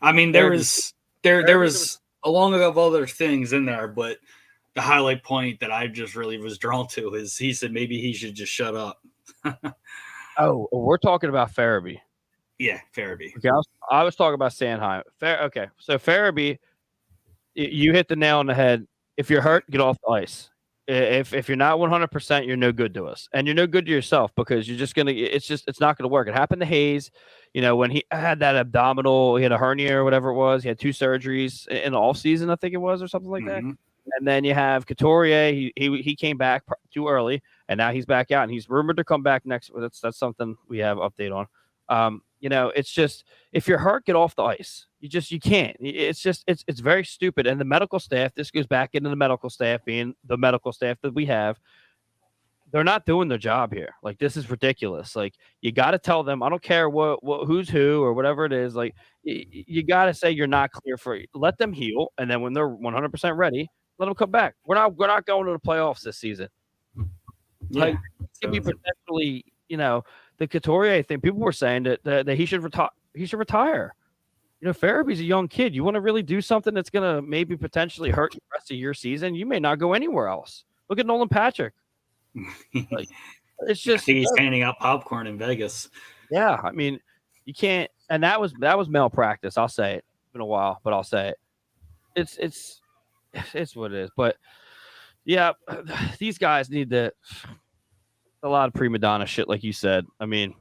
I mean, there was a long of other things in there, but the highlight point that I just really was drawn to is he said maybe he should just shut up. Oh, we're talking about Farabee. Yeah, Farabee. Okay, I was talking about Sanheim. Okay, so Farabee, you hit the nail on the head. If you're hurt, get off the ice. If you're not 100%, you're no good to us, and you're no good to yourself because you're just gonna. It's not gonna work. It happened to Hayes. You know, when he had that abdominal, he had a hernia or whatever it was. He had 2 surgeries in the off season, I think it was, or something like that. And then you have Couturier. He came back too early, and now he's back out, and he's rumored to come back next. That's something we have update on. You know, it's just if you're hurt, get off the ice. You can't. It's very stupid. And the medical staff, this goes back into the medical staff being the medical staff that we have. They're not doing their job here. Like, this is ridiculous. Like, you got to tell them, I don't care what who's who or whatever it is. Like, you got to say you're not clear for it. Let them heal. And then when they're 100% ready, let them come back. We're not going to the playoffs this season. Yeah. Like, it could be potentially, you know, the Couturier thing. People were saying that he should retire. He should retire. You know, Farabee's a young kid. You want to really do something that's going to maybe potentially hurt the rest of your season, you may not go anywhere else. Look at Nolan Patrick. Like, it's just, I think he's handing out popcorn in Vegas. Yeah, I mean, you can't. And that was malpractice. I'll say it. It's been a while, but I'll say it. It's what it is. But yeah, these guys need a lot of prima donna shit, like you said. I mean,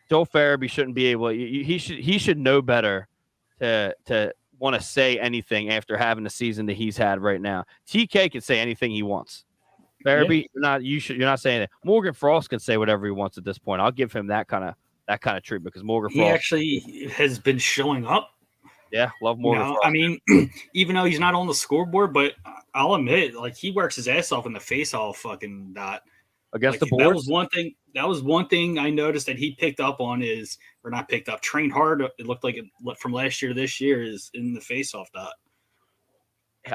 Joe Farabee shouldn't be able. He should know better to want to say anything after having the season that he's had right now. TK can say anything he wants. Farabee, you're not saying it. Morgan Frost can say whatever he wants at this point. I'll give him that kind of treatment because Morgan Frost actually has been showing up. Yeah, love Morgan Frost. I mean, even though he's not on the scoreboard, but I'll admit, like, he works his ass off in the face-off fucking dot. Against like, the board. That was one thing I noticed that he picked up on trained hard. It looked like it from last year to this year is in the face-off dot.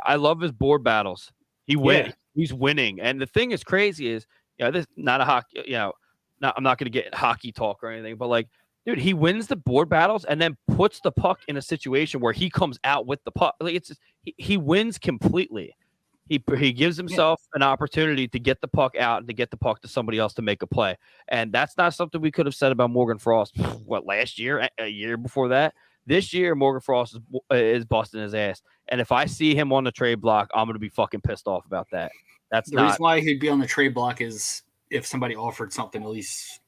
I love his board battles. He wins. Yeah. He's winning. And the thing is crazy is, you know, this is not a hockey, you know, I'm not going to get hockey talk or anything, but like, dude, he wins the board battles and then puts the puck in a situation where he comes out with the puck. Like, it's just, he wins completely. He gives himself an opportunity to get the puck out and to get the puck to somebody else to make a play. And that's not something we could have said about Morgan Frost, last year, a year before that. This year, Morgan Frost is busting his ass. And if I see him on the trade block, I'm going to be fucking pissed off about that. That's the reason why he'd be on the trade block is if somebody offered something, at least.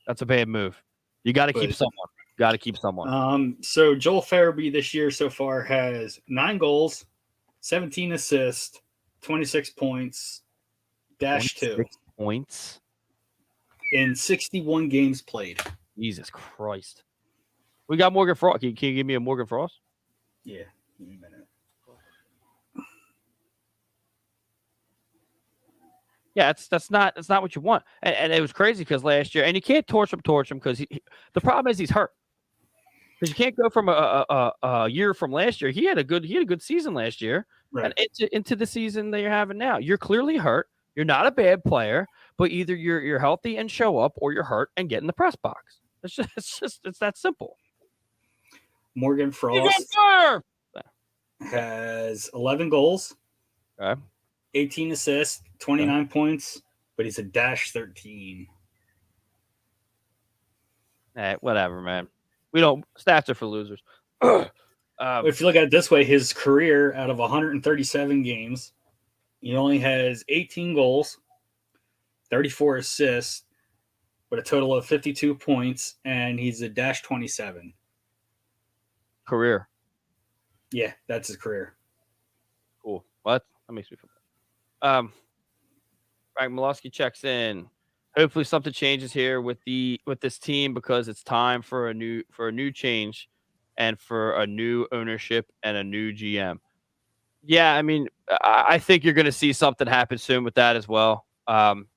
That's a bad move. You got to keep someone. Got to keep someone. So Joel Farabee this year so far has 9 goals, 17 assists, 26 points, -2 points in 61 games played. Jesus Christ. We got Morgan Frost. Can you give me a Morgan Frost? Yeah. Give me a minute. Yeah, that's not what you want. And it was crazy because last year, and you can't torch him because the problem is he's hurt. Because you can't go from a year from last year. He had a good season last year, right. And into the season that you're having now. You're clearly hurt. You're not a bad player, but either you're healthy and show up, or you're hurt and get in the press box. It's that simple. Morgan Frost has 11 goals, 18 assists, 29 points, but he's a -13. Hey, whatever, man. We don't stats are for losers. If you look at it this way, his career out of 137 games, he only has 18 goals, 34 assists, but a total of 52 points, and he's a -27. Career. Yeah, that's his career. Cool. What? That makes me feel bad. Frank Molosky checks in. Hopefully something changes here with this team because it's time for a new change and for a new ownership and a new GM. Yeah, I mean, I think you're going to see something happen soon with that as well. Don't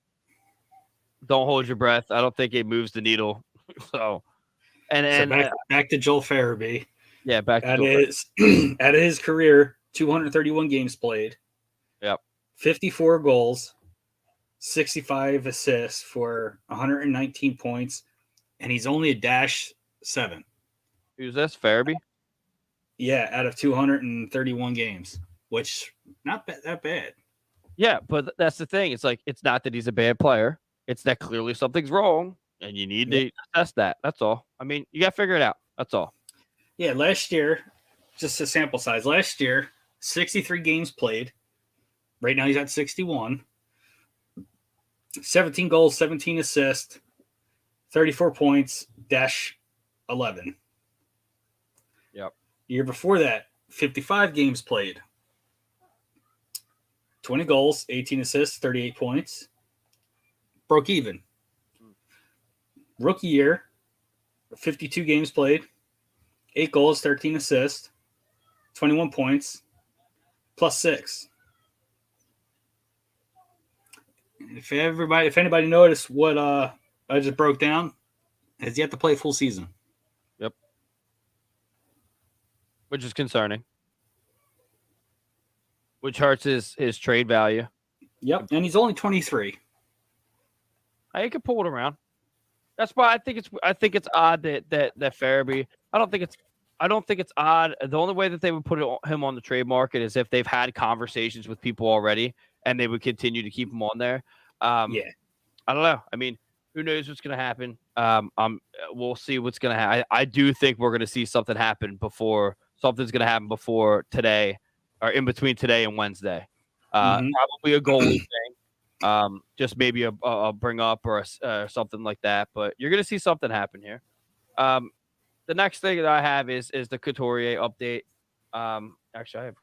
hold your breath. I don't think it moves the needle. So back to Joel Farabee. Yeah, back to out of his career, 231 games played. Yep. 54 goals, 65 assists for 119 points, and he's only a -7. Who's this? Farabee? Yeah, out of 231 games, which not that bad. Yeah, but that's the thing. It's like it's not that he's a bad player. It's that clearly something's wrong, and you need to test that. That's all. I mean, you got to figure it out. That's all. Yeah, last year, just a sample size. Last year, 63 games played. Right now, he's at 61. 17 goals, 17 assists, 34 points, -11. Yep. Year before that, 55 games played. 20 goals, 18 assists, 38 points. Broke even. Rookie year, 52 games played. 8 goals, 13 assists, 21 points, +6. If anybody noticed what I just broke down, has yet to play a full season. Yep. Which is concerning. Which hurts his trade value. Yep, and he's only 23. I could pull it around. That's why I think it's odd that Farabee. I don't think it's odd. The only way that they would put him on the trade market is if they've had conversations with people already and they would continue to keep him on there. I don't know. I mean, who knows what's going to happen? We'll see what's going to happen. I do think we're going to see something happen before something's going to happen before today or in between today and Wednesday. Probably a goalie thing. Just maybe a bring up or something like that. But you're going to see something happen here. The next thing that I have is the Couturier update. Actually, I have.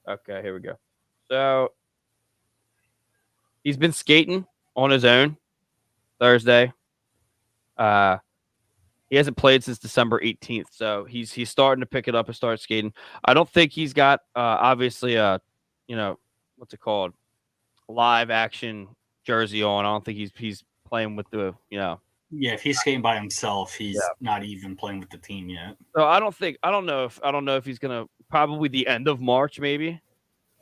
Okay, here we go. So he's been skating on his own Thursday. He hasn't played since December 18th, so he's starting to pick it up and start skating. I don't think he's got obviously what's it called, live action jersey on. I don't think he's playing with the Yeah, if he's skating by himself, he's not even playing with the team yet. So I don't know if he's gonna, probably the end of March maybe,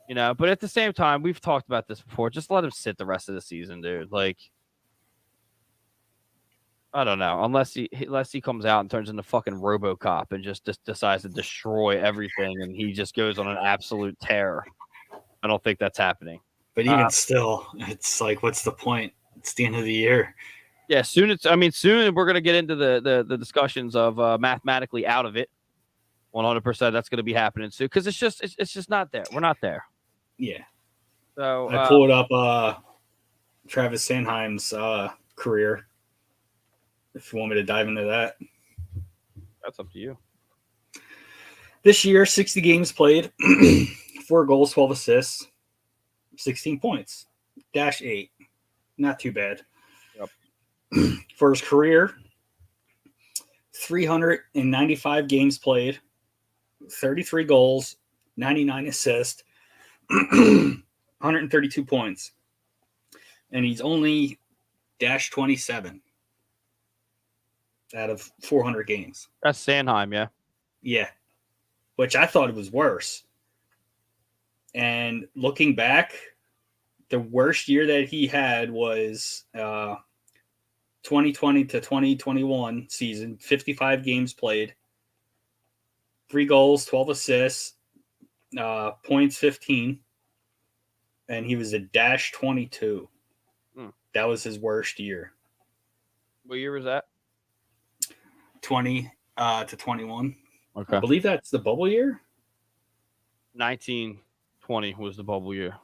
but at the same time, we've talked about this before. Just let him sit the rest of the season, dude. Like, I don't know. Unless he comes out and turns into fucking RoboCop and just decides to destroy everything, and he just goes on an absolute tear. I don't think that's happening. But even still, it's like, what's the point? It's the end of the year. Yeah, soon we're gonna get into the discussions of mathematically out of it. 100%, that's gonna be happening soon because it's just not there. We're not there. Yeah. So I pulled up Travis Sanheim's career. If you want me to dive into that, that's up to you. This year, 60 games played, 4 goals, 12 assists, 16 points, -8. Not too bad. Yep. For his career, 395 games played, 33 goals, 99 assists, 132 points. And he's only -27 out of 400 games. That's Sanheim, yeah. Yeah. Which I thought it was worse. And looking back, the worst year that he had was 2020 to 2021 season, 55 games played, 3 goals, 12 assists, points 15, and he was a -22. That was his worst year. What year was that? 20 to 21. Okay. I believe that's the bubble year. 1920 was the bubble year.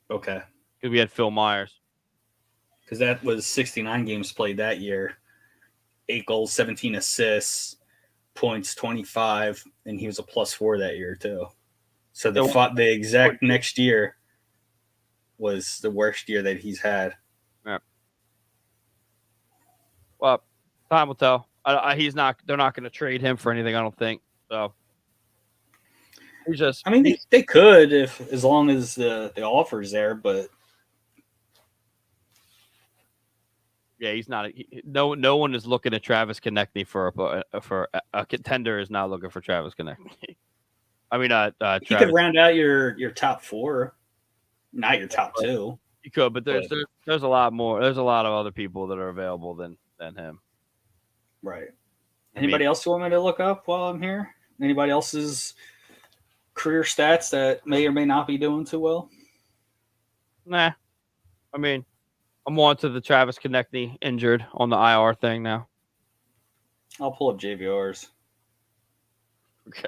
Okay. Because we had Phil Myers. Because that was 69 games played that year. 8 goals, 17 assists, points 25, and he was a +4 that year too. So the exact next year was the worst year that he's had. Yeah. Well, time will tell. He's not. They're not going to trade him for anything. I don't think so. He's just. I mean, they could as long as the offer's there, but yeah, he's not. No one is looking at Travis Konechny for a contender. Is not looking for Travis Konechny. I mean, you could round out your top 4, not your top 2. You could, but there's a lot more. There's a lot of other people that are available than him. Right. Anybody else you want me to look up while I'm here? Anybody else's career stats that may or may not be doing too well? Nah. I mean, I'm on to the Travis Konechny injured on the IR thing now. I'll pull up JVR's. Okay.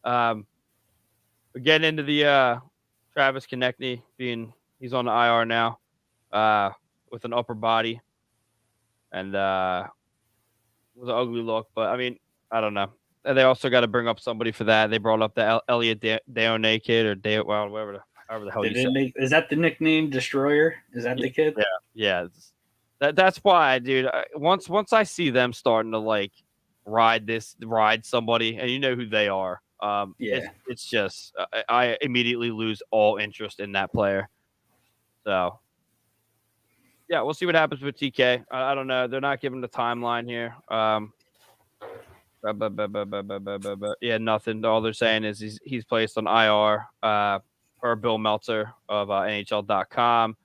We're getting into the Travis Konechny he's on the IR now with an upper body. And it was an ugly look, but I mean, I don't know. And they also got to bring up somebody for that. They brought up the Elliot Deone kid or however the hell you say. Is that the nickname Destroyer? Is that the kid? Yeah. That's why, dude. Once I see them starting to like ride somebody, and you know who they are. It's just I immediately lose all interest in that player. So. Yeah, we'll see what happens with TK. I don't know. They're not giving the timeline here. Yeah, nothing. All they're saying is he's placed on IR per Bill Meltzer of NHL.com.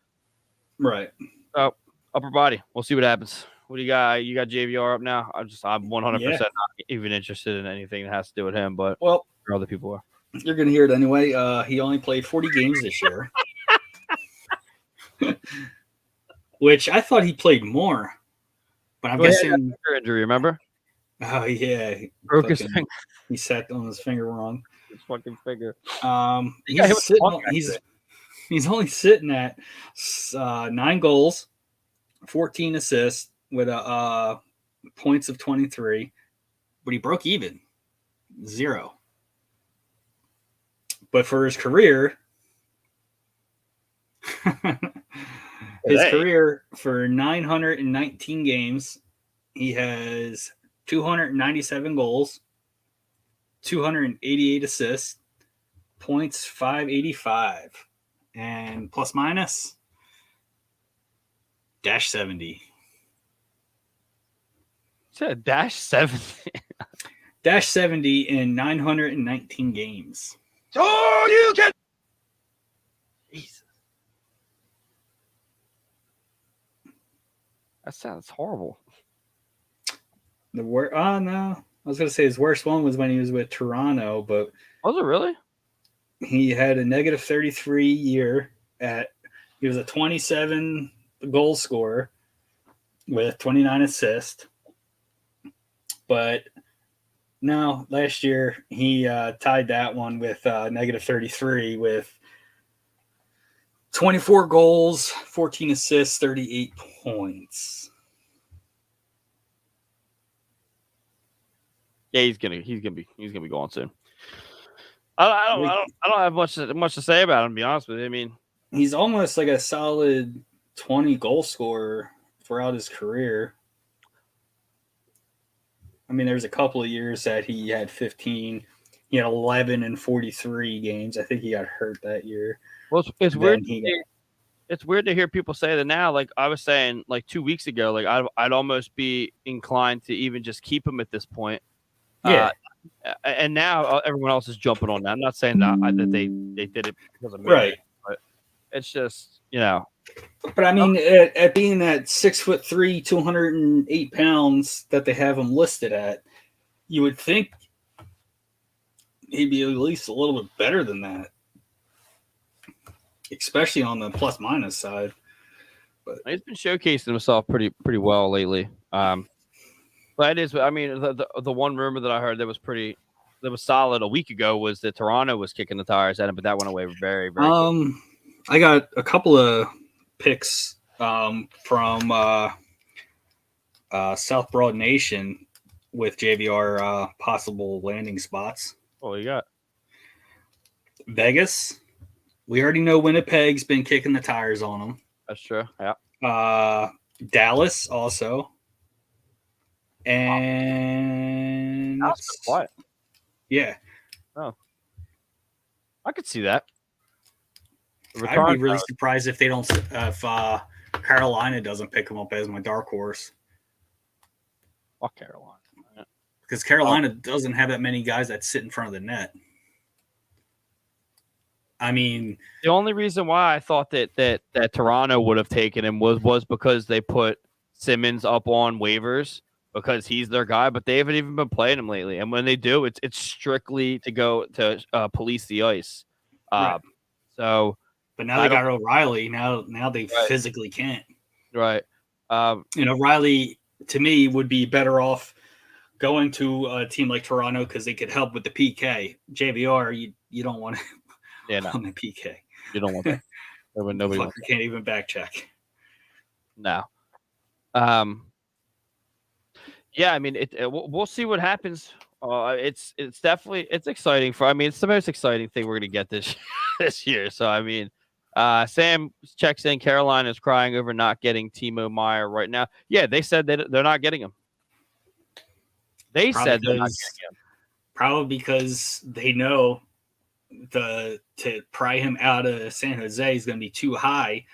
Right. So, upper body. We'll see what happens. What do you got? You got JVR up now? I'm 100% not even interested in anything that has to do with him, but other people are. You're going to hear it anyway. He only played 40 games this year. Which I thought he played more, but I'm guessing finger injury. Remember? Oh yeah, he broke his finger. He sat on his finger wrong. His fucking finger. He's only sitting at 9 goals, 14 assists with points of 23, but he broke even 0. But for his career. Career for 919 games, he has 297 goals, 288 assists, points 585, and plus minus -70. Said -70. -70 in 919 games. So you can. Jesus. That sounds horrible. No, I was gonna say his worst one was when he was with Toronto, but Was it really? he had a negative 33 year he was a 27 goal scorer with 29 assists. But no, last year he tied that one with negative 33 with 24 goals, 14 assists, 38 points. Yeah, he's gonna be going soon. I don't have much to say about him, to be honest with you. I mean, he's almost like a solid 20 goal scorer throughout his career. I mean, there's a couple of years that he had 15. He had 11 in 43 games. I think he got hurt that year. Well, it's weird. It's weird to hear people say that now. Like I was saying, like 2 weeks ago, like I'd almost be inclined to even just keep him at this point. Yeah. And now everyone else is jumping on that. I'm not saying that they did it because of me, right, but it's just, you know. But I mean, at being that 6'3", 208 pounds that they have him listed at, you would think he'd be at least a little bit better than that, especially on the plus minus side. But he's been showcasing himself pretty well lately. But it is. I mean, the one rumor that I heard that was solid a week ago was that Toronto was kicking the tires at him, but that went away very, very quickly. I got a couple of picks from South Broad Nation with JVR possible landing spots. What you got? Vegas. We already know Winnipeg's been kicking the tires on them. That's true. Yeah. Dallas also. And that's quiet. Yeah. Oh. I could see that. I'd be really surprised if Carolina doesn't pick him up as my dark horse. Fuck Carolina. Because Carolina doesn't have that many guys that sit in front of the net. I mean, the only reason why I thought that Toronto would have taken him was because they put Simmons up on waivers because he's their guy, but they haven't even been playing him lately. And when they do, it's strictly to go to police the ice. Right. So, but now they got O'Reilly. Now they physically can't. Right. O'Reilly to me would be better off going to a team like Toronto because they could help with the PK. JVR, you don't want to. Yeah, no. On the PK. You don't want that. Nobody wants that. Can't even back check. No. Yeah, I mean, we'll see what happens. It's definitely exciting it's the most exciting thing we're gonna get this year. So I mean, Sam checks in. Carolina is crying over not getting Timo Meier right now. Yeah, they said that they're not getting him. They said they're not getting him. Probably because they know to pry him out of San Jose is going to be too high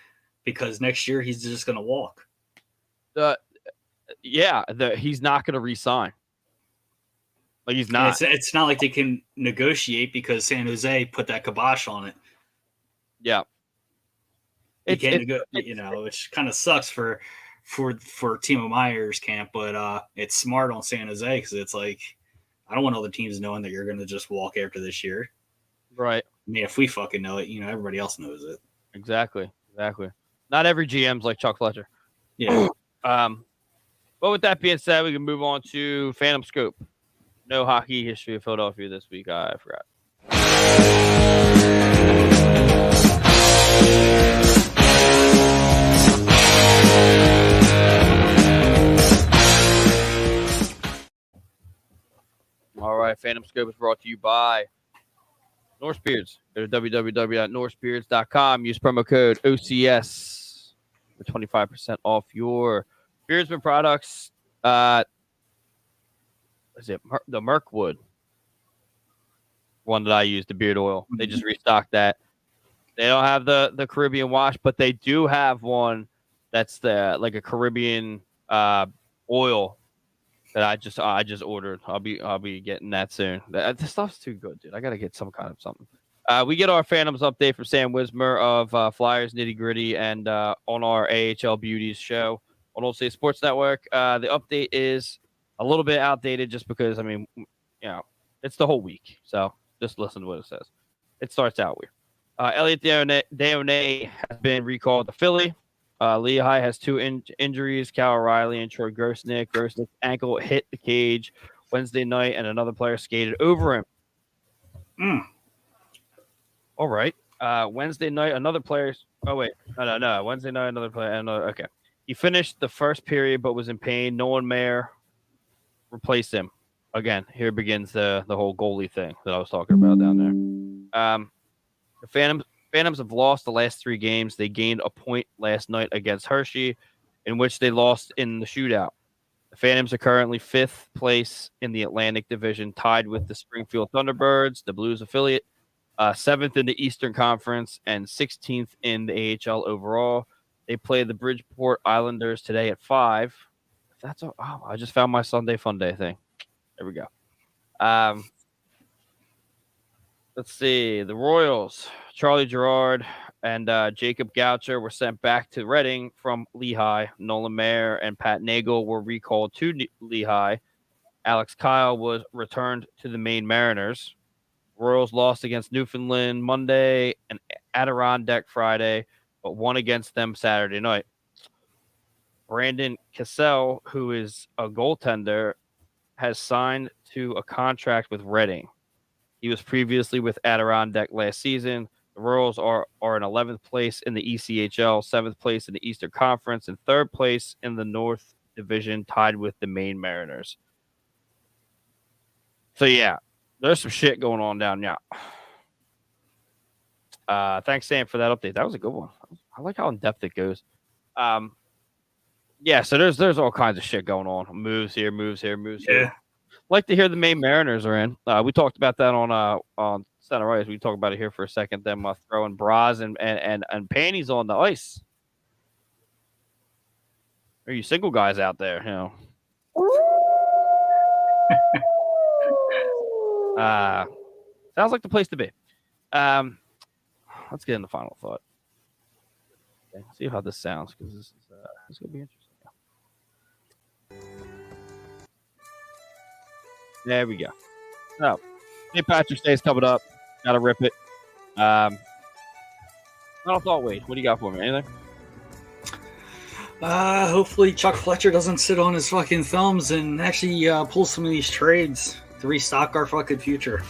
because next year he's just going to walk. He's not going to re-sign. Like he's not. It's not like they can negotiate because San Jose put that kibosh on it. Yeah, which kind of sucks for Timo Meier's camp, but it's smart on San Jose because it's like I don't want other teams knowing that you're going to just walk after this year. Right. I mean, if we fucking know it, everybody else knows it. Exactly. Not every GM's like Chuck Fletcher. Yeah. But with that being said, we can move on to Phantom Scope. No hockey history of Philadelphia this week. I forgot. All right, Phantom Scope is brought to you by Norse Beards. Go to www.norsebeards.com. Use promo code OCS for 25% off your Beardsman products. Is it the Merkwood one that I use, the beard oil? They just restocked that. They don't have the Caribbean wash, but they do have one that's like a Caribbean oil that I just ordered. I'll be getting that soon. This stuff's too good, dude. I gotta get some kind of something. We get our Phantoms update from Sam Wismer of Flyers Nitty Gritty and on our AHL Beauties show on Olde City Sports Network. The update is a little bit outdated just because, it's the whole week. So just listen to what it says. It starts out weird. Elliot Deone has been recalled to Philly. Lehigh has 2 injuries, Cal O'Reilly and Troy Grosnick. Grosnick's ankle hit the cage Wednesday night, and another player skated over him. All right. Wednesday night, another player. Oh, wait. No. Wednesday night, another player. Okay. He finished the first period but was in pain. Nolan Mayer replaced him. Again, here begins the whole goalie thing that I was talking about down there. The Phantoms have lost the last 3 games. They gained a point last night against Hershey, in which they lost in the shootout. The Phantoms are currently 5th place in the Atlantic Division, tied with the Springfield Thunderbirds, the Blues affiliate, 7th in the Eastern Conference, and 16th in the AHL overall. They play the Bridgeport Islanders today at 5. That's all. Oh, I just found my Sunday Fun Day thing. There we go. Let's see. The Royals, Charlie Gerard and Jacob Goucher were sent back to Reading from Lehigh. Nolan Mayer and Pat Nagel were recalled to Lehigh. Alex Kyle was returned to the Maine Mariners. Royals lost against Newfoundland Monday and Adirondack Friday, but won against them Saturday night. Brandon Cassell, who is a goaltender, has signed to a contract with Reading. He was previously with Adirondack last season. The Royals are in 11th place in the ECHL, 7th place in the Eastern Conference, and 3rd place in the North Division, tied with the Maine Mariners. So, yeah, there's some shit going on down there. Thanks, Sam, for that update. That was a good one. I like how in-depth it goes. Yeah, so there's all kinds of shit going on. Moves here. Like to hear the Maine Mariners are in. We talked about that on Center Ice. We talked about it here for a second. Them throwing bras and panties on the ice. Are you single guys out there? Sounds like the place to be. Let's get in the final thought. Okay, see how this sounds because this is gonna be interesting. There we go. So, St. Patrick's Day is coming up. Gotta rip it. Final thought, Wade. What do you got for me? Anything? Hopefully Chuck Fletcher doesn't sit on his fucking thumbs and actually pull some of these trades to restock our fucking future.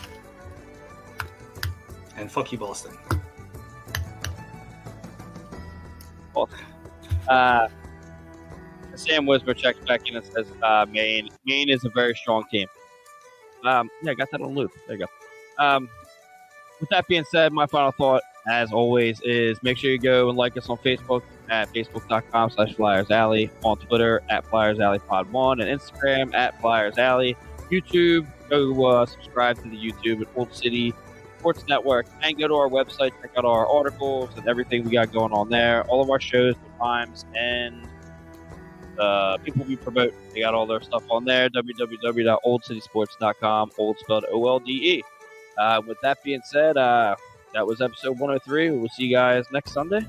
And fuck you, Boston. Sam Wismer checks back in and says Maine is a very strong team. Yeah, I got that on loop. There you go. With that being said, my final thought, as always, is make sure you go and like us on Facebook at facebook.com/FlyersAlley, on Twitter at FlyersAlleyPod1, and Instagram at FlyersAlley. YouTube, go subscribe to the YouTube at Olde City Sports Network, and go to our website, check out our articles and everything we got going on there. All of our shows, the times, and people we promote, they got all their stuff on there. www.oldcitysports.com, old spelled OLDE. With that being said, that was episode 103. We'll see you guys next Sunday.